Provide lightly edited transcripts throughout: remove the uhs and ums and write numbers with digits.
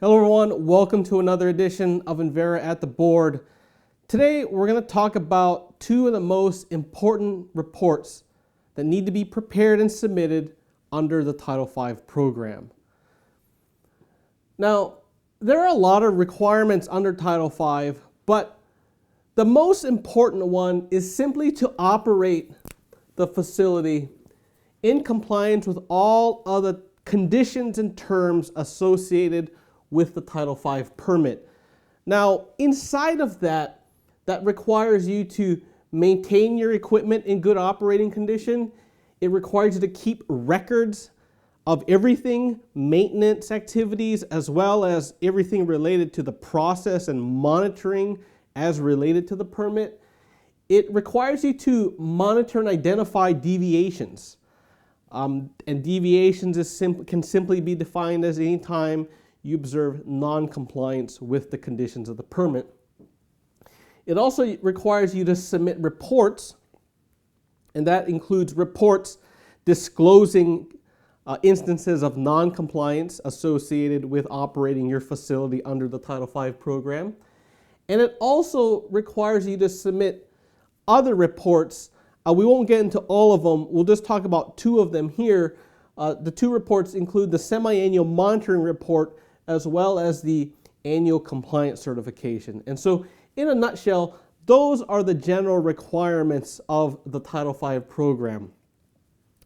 Hello everyone, welcome to another edition of Envera at the Board. Today we're going to talk about two of the most important reports that need to be prepared and submitted under the Title V program. Now, there are a lot of requirements under Title V, but the most important one is simply to operate the facility in compliance with all other conditions and terms associated with the Title V permit. Now, inside of that requires you to maintain your equipment in good operating condition. It requires you to keep records of everything, maintenance activities, as well as everything related to the process and monitoring as related to the permit. It requires you to monitor and identify deviations. And deviations can simply be defined as any time you observe non-compliance with the conditions of the permit. It also requires you to submit reports, and that includes reports disclosing instances of non-compliance associated with operating your facility under the Title V program. And it also requires you to submit other reports. We won't get into all of them. We'll just talk about two of them here. The two reports include the semi-annual monitoring report as well as the annual compliance certification. And so, in a nutshell, those are the general requirements of the Title V program.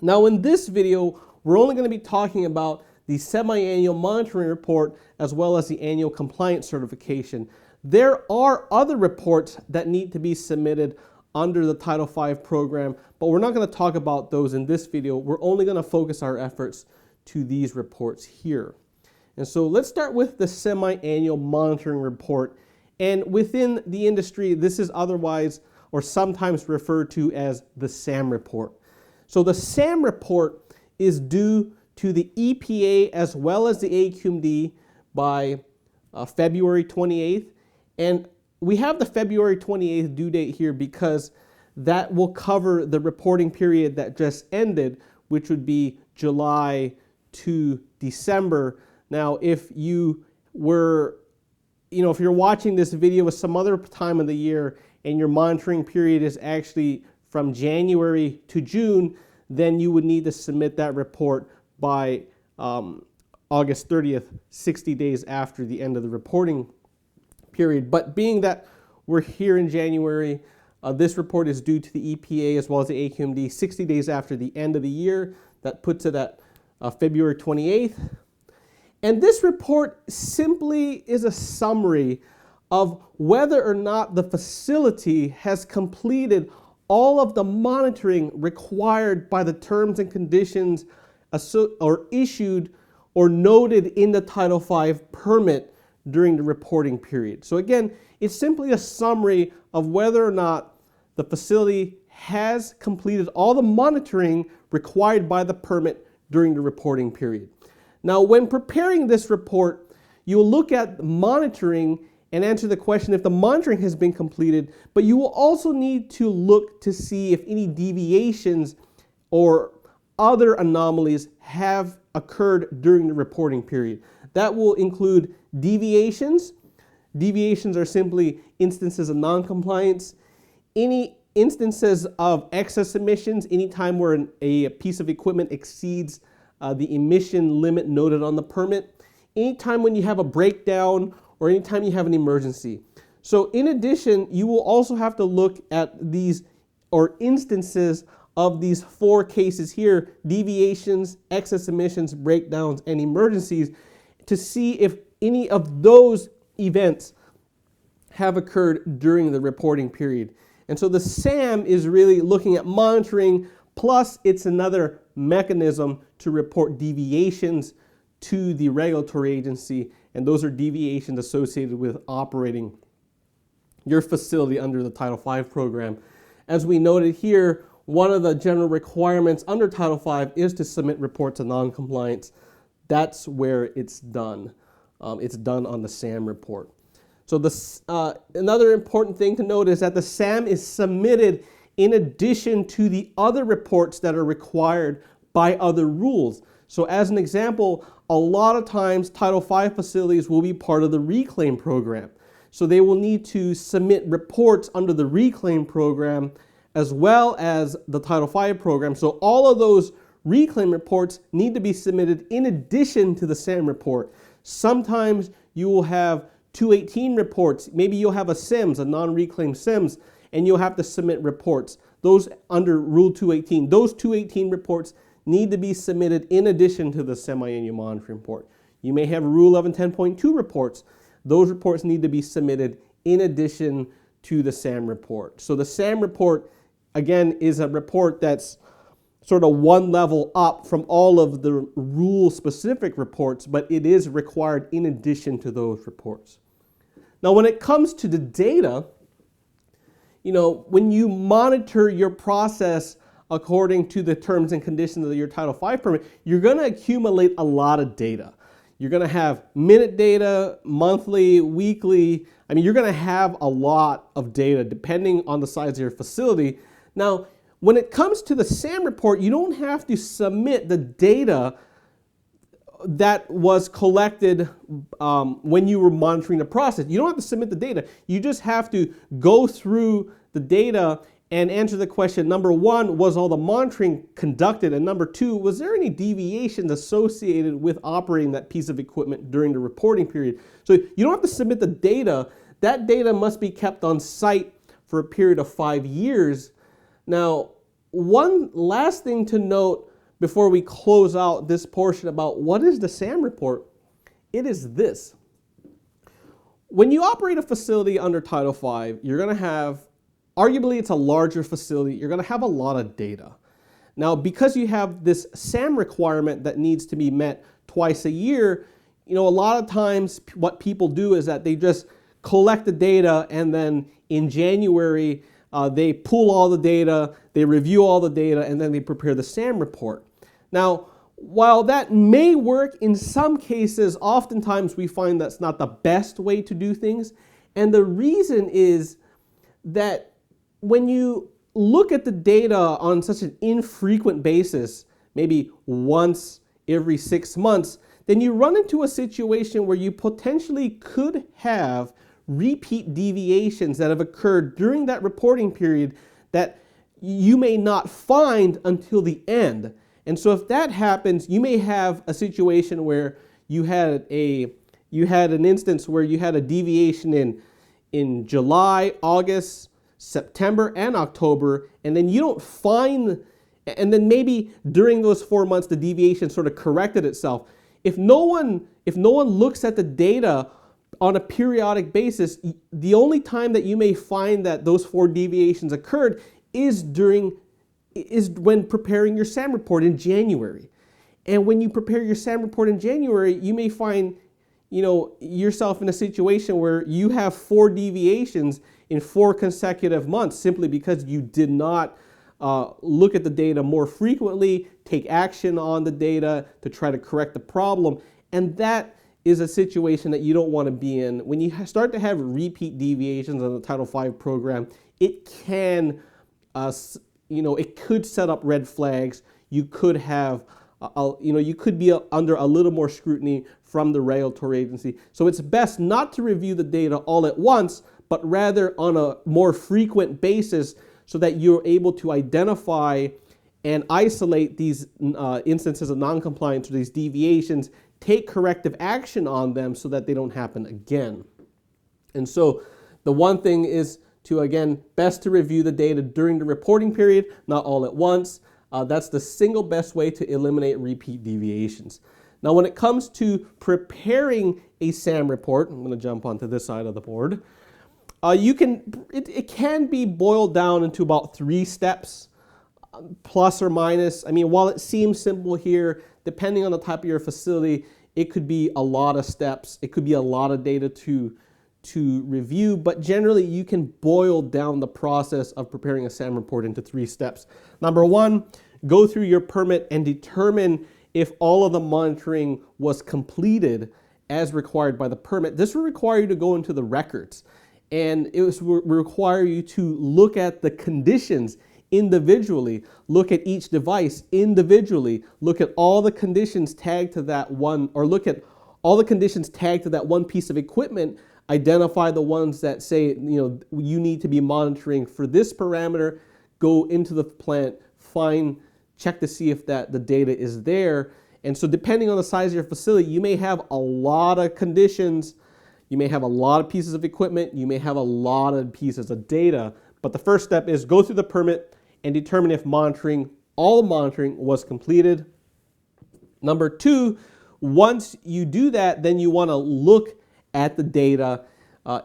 Now, in this video, we're only going to be talking about the semi-annual monitoring report as well as the annual compliance certification. There are other reports that need to be submitted under the Title V program, but we're not going to talk about those in this video. We're only going to focus our efforts to these reports here. And so let's start with the semi-annual monitoring report. And within the industry, this is otherwise or sometimes referred to as the SAM report. So the SAM report is due to the EPA as well as the AQMD by February 28th. And we have the February 28th due date here because that will cover the reporting period that just ended, which would be July to December. Now, if you were, if you're watching this video at some other time of the year and your monitoring period is actually from January to June, then you would need to submit that report by August 30th, 60 days after the end of the reporting period. But being that we're here in January, this report is due to the EPA as well as the AQMD 60 days after the end of the year. That puts it at February 28th. And this report simply is a summary of whether or not the facility has completed all of the monitoring required by the terms and conditions or issued or noted in the Title V permit during the reporting period. So again, it's simply a summary of whether or not the facility has completed all the monitoring required by the permit during the reporting period. Now, when preparing this report, you'll look at monitoring and answer the question if the monitoring has been completed, but you will also need to look to see if any deviations or other anomalies have occurred during the reporting period. That will include deviations. Deviations are simply instances of non-compliance. Any instances of excess emissions, anytime where a piece of equipment exceeds the emission limit noted on the permit, anytime when you have a breakdown or anytime you have an emergency. So in addition, you will also have to look at these or instances of these four cases here: deviations, excess emissions, breakdowns, and emergencies, to see if any of those events have occurred during the reporting period. And so the SAM is really looking at monitoring, plus it's another mechanism to report deviations to the regulatory agency, and those are deviations associated with operating your facility under the Title V program. As we noted here, one of the general requirements under Title V is to submit reports of non-compliance. That's where it's done. It's done on the SAM report. So another important thing to note is that the SAM is submitted in addition to the other reports that are required by other rules. So as an example, a lot of times Title V facilities will be part of the reclaim program. So they will need to submit reports under the reclaim program as well as the Title V program. So all of those reclaim reports need to be submitted in addition to the SAM report. Sometimes you will have 218 reports. Maybe you'll have a SIMS, a non-reclaimed SIMS, and you'll have to submit reports. Those under Rule 218. Those 218 reports need to be submitted in addition to the semi-annual monitoring report. You may have Rule 1110.2 reports. Those reports need to be submitted in addition to the SAM report. So the SAM report, again, is a report that's sort of one level up from all of the rule-specific reports, but it is required in addition to those reports. Now, when it comes to the data, when you monitor your process according to the terms and conditions of your Title V permit, you're going to accumulate a lot of data. You're going to have minute data, monthly, weekly. You're going to have a lot of data depending on the size of your facility. Now, when it comes to the SAM report, you don't have to submit the data that was collected when you were monitoring the process. You don't have to submit the data. You just have to go through the data and answer the question, number one, was all the monitoring conducted? And number two, was there any deviations associated with operating that piece of equipment during the reporting period? So you don't have to submit the data. That data must be kept on site for a period of 5 years. Now, one last thing to note before we close out this portion about what is the SAM report, it is this. When you operate a facility under Title V, you're going to have, arguably it's a larger facility, you're going to have a lot of data. Now, because you have this SAM requirement that needs to be met twice a year, a lot of times what people do is that they just collect the data and then in January, they pull all the data, they review all the data, and then they prepare the SAM report. Now, while that may work in some cases, oftentimes we find that's not the best way to do things. And the reason is that when you look at the data on such an infrequent basis, maybe once every 6 months, then you run into a situation where you potentially could have repeat deviations that have occurred during that reporting period that you may not find until the end. And so if that happens, you may have a situation where you had an instance where you had a deviation in July, August, September, and October, and then you don't find, and then maybe during those 4 months the deviation sort of corrected itself. If no one looks at the data on a periodic basis, the only time that you may find that those 4 deviations occurred is when preparing your SAM report in January. And when you prepare your SAM report in January, you may find yourself in a situation where you have 4 deviations in 4 consecutive months simply because you did not look at the data more frequently, take action on the data to try to correct the problem. And that is a situation that you don't want to be in. When you start to have repeat deviations on the Title V program, it can, it could set up red flags. You could have, you could be under a little more scrutiny from the regulatory agency. So it's best not to review the data all at once, but rather on a more frequent basis so that you're able to identify and isolate these instances of noncompliance or these deviations, take corrective action on them so that they don't happen again. And so the one thing is to, again, best to review the data during the reporting period, not all at once. That's the single best way to eliminate repeat deviations. Now, when it comes to preparing a SAM report, I'm going to jump onto this side of the board. It can be boiled down into about 3 steps, plus or minus. While it seems simple here, depending on the type of your facility, it could be a lot of steps. It could be a lot of data to review, but generally you can boil down the process of preparing a SAM report into 3 steps. Number 1, go through your permit and determine if all of the monitoring was completed as required by the permit. This will require you to go into the records, and it will require you to look at the conditions individually, look at each device individually, look at all the conditions tagged to that one, or look at all the conditions tagged to that one piece of equipment, identify the ones that say, you need to be monitoring for this parameter, go into the plant, check to see if the data is there. And so depending on the size of your facility, you may have a lot of conditions, you may have a lot of pieces of equipment, you may have a lot of pieces of data. But the first step is go through the permit and determine if all monitoring was completed. Number two, once you do that, then you want to look at the data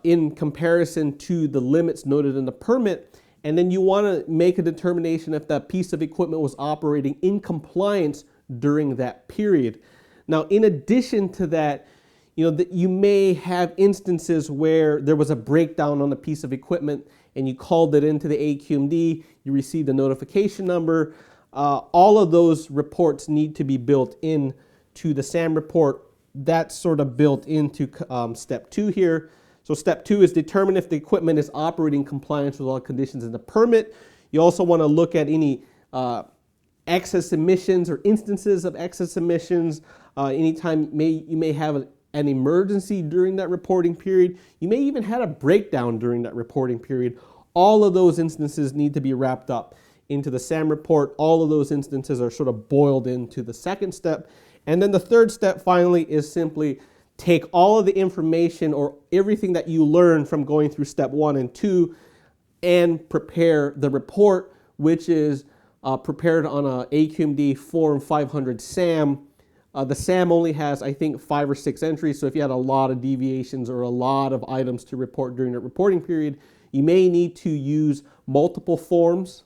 in comparison to the limits noted in the permit, and then you want to make a determination if that piece of equipment was operating in compliance during that period. Now, in addition to that, you may have instances where there was a breakdown on a piece of equipment and you called it into the AQMD, you received a notification number. All of those reports need to be built in to the SAM report. That's sort of built into step 2 here. So step 2 is determine if the equipment is operating in compliance with all conditions in the permit. You also want to look at any excess emissions or instances of excess emissions. Anytime you may have an emergency during that reporting period. You may even have a breakdown during that reporting period. All of those instances need to be wrapped up into the SAM report. All of those instances are sort of boiled into the second step. And then the third step finally is simply take all of the information or everything that you learn from going through step 1 and 2 and prepare the report, which is prepared on a AQMD Form 500 SAM. The SAM only has, I think, 5 or 6 entries, so if you had a lot of deviations or a lot of items to report during that reporting period, you may need to use multiple forms.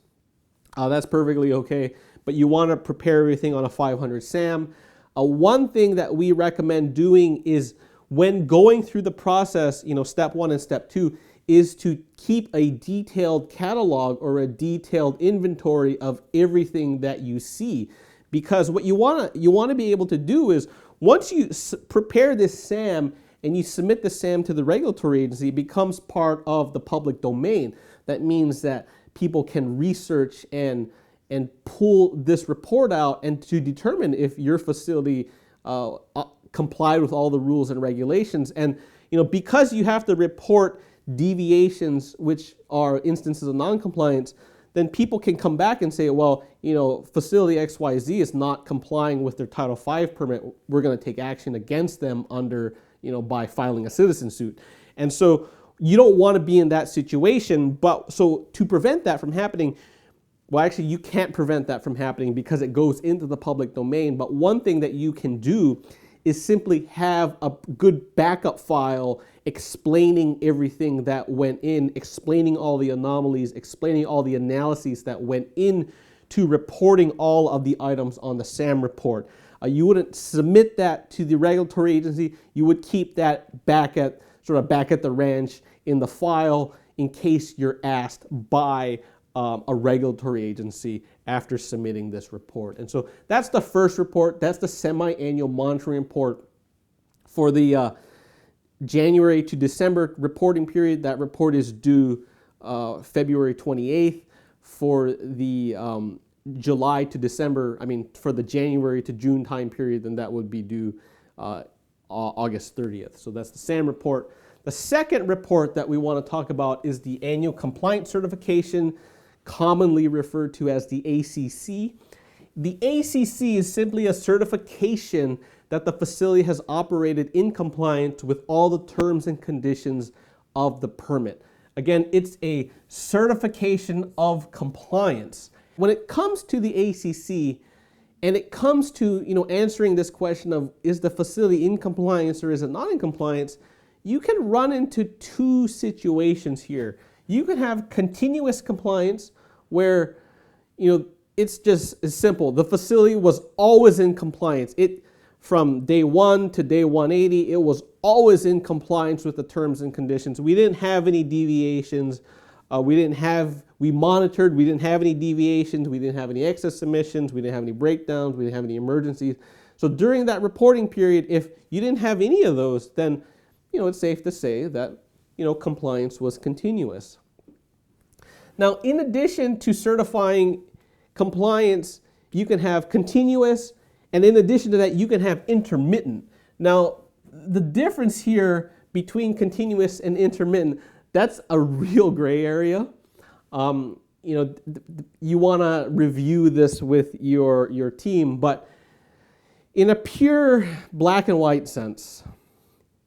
That's perfectly okay, but you want to prepare everything on a 500 SAM. One thing that we recommend doing is when going through the process, step 1 and step 2, is to keep a detailed catalog or a detailed inventory of everything that you see. Because what you want to be able to do is once you prepare this SAM and you submit the SAM to the regulatory agency, it becomes part of the public domain. That means that people can research and pull this report out and to determine if your facility complied with all the rules and regulations. And because you have to report deviations, which are instances of noncompliance, then people can come back and say, well, facility XYZ is not complying with their Title V permit. We're going to take action against them by filing a citizen suit. And so you don't want to be in that situation. But so to prevent that from happening, well, actually, you can't prevent that from happening because it goes into the public domain. But one thing that you can do is simply have a good backup file explaining everything that went in, explaining all the anomalies, explaining all the analyses that went in to reporting all of the items on the SAM report. You wouldn't submit that to the regulatory agency. You would keep that back at the ranch in the file in case you're asked by a regulatory agency after submitting this report. And so that's the first report. That's the semi-annual monitoring report for the January to December reporting period. That report is due February 28th. For the July to December, for the January to June time period, then that would be due August 30th. So that's the SAM report. The second report that we want to talk about is the annual compliance certification, commonly referred to as the ACC. The ACC is simply a certification that the facility has operated in compliance with all the terms and conditions of the permit. Again, it's a certification of compliance. When it comes to the ACC, and it comes to answering this question of is the facility in compliance or is it not in compliance, you can run into 2 situations here. You can have continuous compliance where it's just as simple. The facility was always in compliance. From day 1 to day 180, it was always in compliance with the terms and conditions. We didn't have any deviations. We monitored, we didn't have any deviations, we didn't have any excess emissions, we didn't have any breakdowns, we didn't have any emergencies. So during that reporting period, if you didn't have any of those, then it's safe to say that compliance was continuous. Now, in addition to certifying compliance, you can have continuous, and in addition to that, you can have intermittent. Now, the difference here between continuous and intermittent, that's a real gray area. You want to review this with your team, but in a pure black and white sense,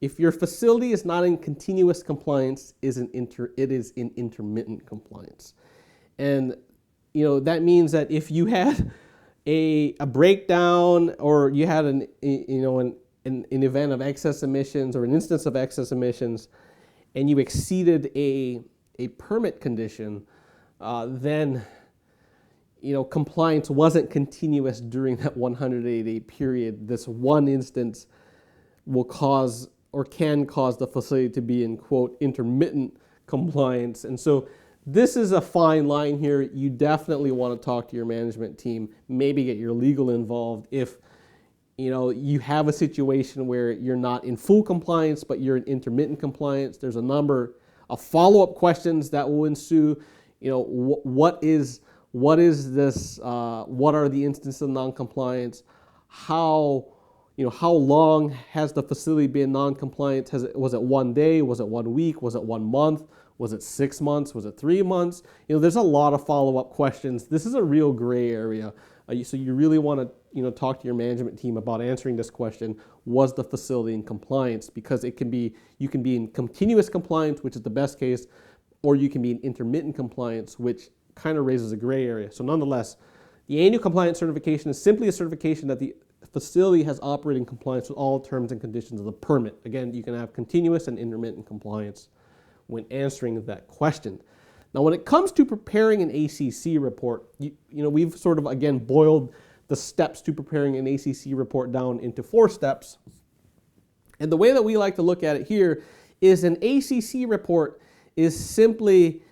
if your facility is not in continuous compliance, it is in intermittent compliance. And that means that if you had a breakdown, or you had an event of excess emissions, or an instance of excess emissions, and you exceeded a permit condition, then compliance wasn't continuous during that 180-day period. This one instance will cause, or can cause, the facility to be in, quote, intermittent compliance. And so this is a fine line here. You definitely want to talk to your management team, maybe get your legal involved if you have a situation where you're not in full compliance, but you're in intermittent compliance. There's a number of follow-up questions that will ensue. What is this? What are the instances of non-compliance? How long has the facility been non-compliant? Was it 1 day? Was it 1 week? Was it 1 month? Was it 6 months? Was it 3 months? There's a lot of follow-up questions. This is a real gray area. So you really want to talk to your management team about answering this question: was the facility in compliance? Because you can be in continuous compliance, which is the best case, or you can be in intermittent compliance, which kind of raises a gray area. So nonetheless, the annual compliance certification is simply a certification that the facility has operated in compliance with all terms and conditions of the permit. Again, you can have continuous and intermittent compliance when answering that question. Now, when it comes to preparing an ACC report, we've sort of, again, boiled the steps to preparing an ACC report down into 4 steps. And the way that we like to look at it here is an ACC report is simply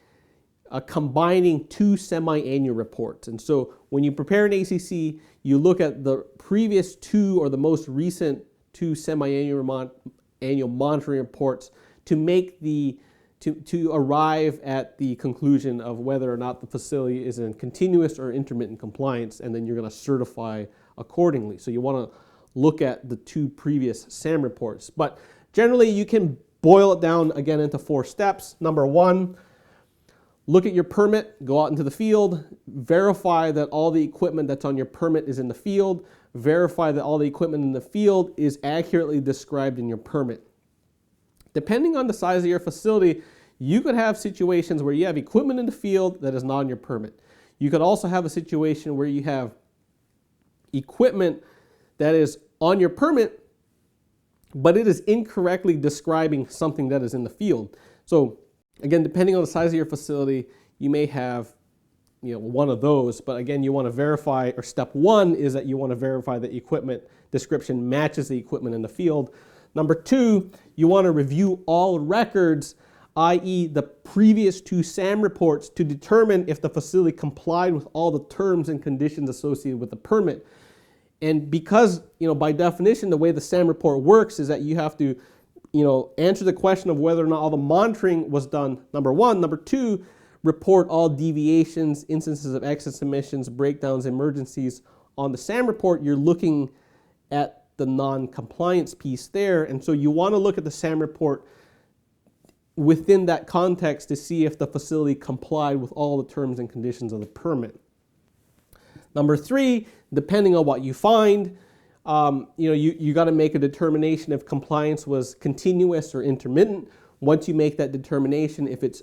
combining 2 semi-annual reports. And so when you prepare an ACC, you look at the previous 2 or the most recent 2 semi-annual annual monitoring reports to make to arrive at the conclusion of whether or not the facility is in continuous or intermittent compliance, and then you're going to certify accordingly. So you want to look at the 2 previous SAM reports. But generally, you can boil it down again into 4 steps. Number 1, look at your permit, go out into the field, verify that all the equipment that's on your permit is in the field, verify that all the equipment in the field is accurately described in your permit. Depending on the size of your facility, you could have situations where you have equipment in the field that is not on your permit. You could also have a situation where you have equipment that is on your permit, but it is incorrectly describing something that is in the field. So again, depending on the size of your facility, you may have one of those, but again, you want to verify, or step 1 is that you want to verify the equipment description matches the equipment in the field. Number 2, you want to review all records, i.e. the previous 2 SAM reports, to determine if the facility complied with all the terms and conditions associated with the permit. And because, by definition, the way the SAM report works is that you have to, answer the question of whether or not all the monitoring was done, number 1. Number 2, report all deviations, instances of excess emissions, breakdowns, emergencies. On the SAM report, you're looking at the non-compliance piece there. And so you want to look at the SAM report within that context to see if the facility complied with all the terms and conditions of the permit. Number 3, depending on what you find, you got to make a determination if compliance was continuous or intermittent. Once you make that determination, if it's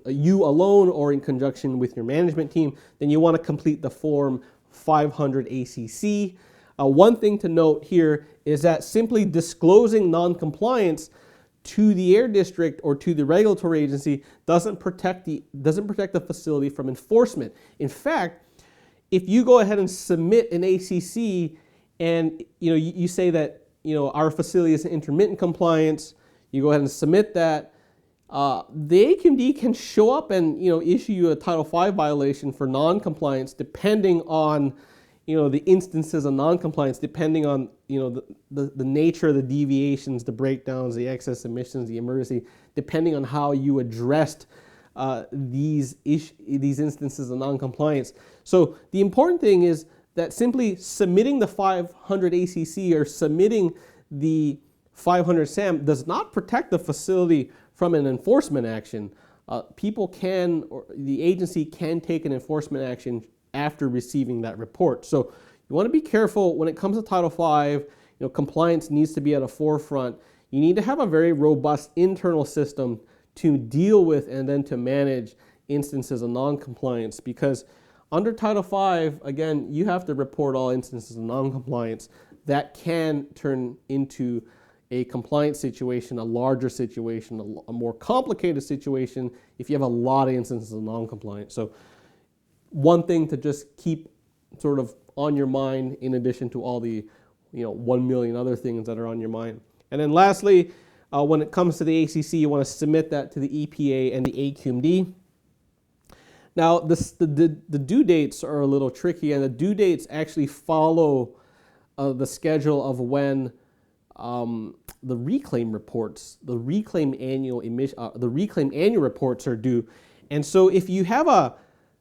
you alone or in conjunction with your management team, then you want to complete the Form 500 ACC. One thing to note here is that simply disclosing non-compliance to the air district or to the regulatory agency doesn't protect the facility from enforcement. In fact, if you go ahead and submit an ACC and you say that our facility is in intermittent compliance, you go ahead and submit that, the HMD can show up and issue you a Title V violation for non-compliance, depending on the instances of non-compliance, depending on the nature of the deviations, the breakdowns, the excess emissions, the emergency, depending on how you addressed these instances of non-compliance. So the important thing is that simply submitting the 500 ACC or submitting the 500 SAM does not protect the facility from an enforcement action. People can, or the agency can take an enforcement action after receiving that report. So you want to be careful when it comes to Title V. Compliance needs to be at a forefront. You need to have a very robust internal system to deal with and then to manage instances of non-compliance, because under Title V, again, you have to report all instances of non-compliance that can turn into a compliance situation, a larger situation, a more complicated situation if you have a lot of instances of non-compliance. So one thing to just keep sort of on your mind in addition to all the 1 million other things that are on your mind. And then lastly, when it comes to the ACC, you want to submit that to the EPA and the AQMD. Now, the due dates are a little tricky, and the due dates actually follow the schedule of when the reclaim reports, the reclaim annual reports are due. And so if you have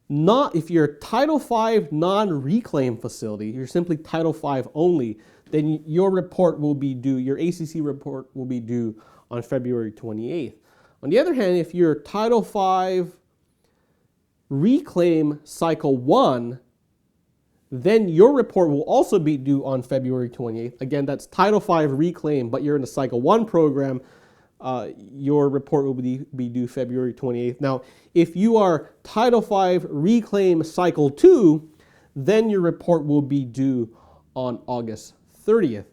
if you're Title V non-reclaim facility, you're simply Title V only, then your report will be due, your ACC report will be due on February 28th. On the other hand, if you're Title V reclaim cycle 1, then your report will also be due on February 28th. Again, that's Title V reclaim, but you're in the cycle 1 program. Your report will be due February 28th. Now, if you are Title V reclaim cycle 2, then your report will be due on August 30th.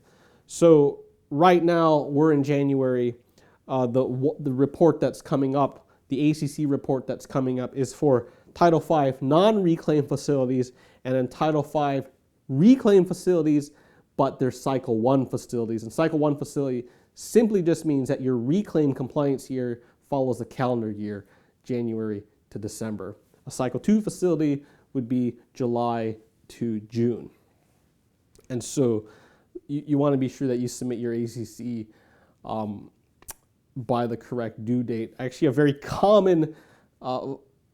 So right now we're in January. The report that's coming up, the ACC report that's coming up, is for Title V non-reclaim facilities, and then Title V reclaim facilities, but they're Cycle 1 facilities. And Cycle 1 facility simply just means that your reclaim compliance year follows the calendar year, January to December. A Cycle 2 facility would be July to June. And so you want to be sure that you submit your ACC by the correct due date. Actually, a very common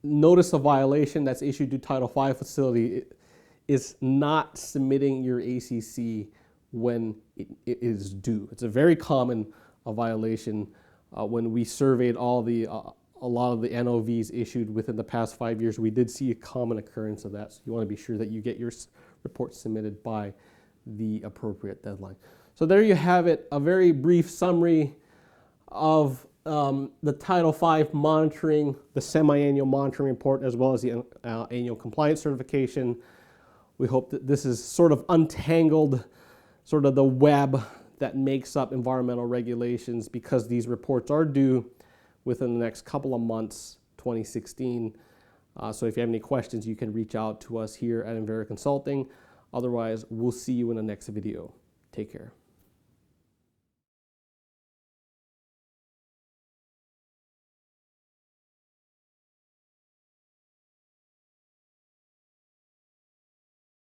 notice of violation that's issued to Title V facility is not submitting your ACC when it is due. It's a very common violation. When we surveyed a lot of the NOVs issued within the past 5 years, we did see a common occurrence of that. So you want to be sure that you get your report submitted by the appropriate deadline. So there you have it, a very brief summary of the Title V monitoring, the semi-annual monitoring report, as well as the annual compliance certification. We hope that this is sort of untangled sort of the web that makes up environmental regulations, because these reports are due within the next couple of months, 2016. So if you have any questions, you can reach out to us here at Envera Consulting. Otherwise, we'll see you in the next video. Take care.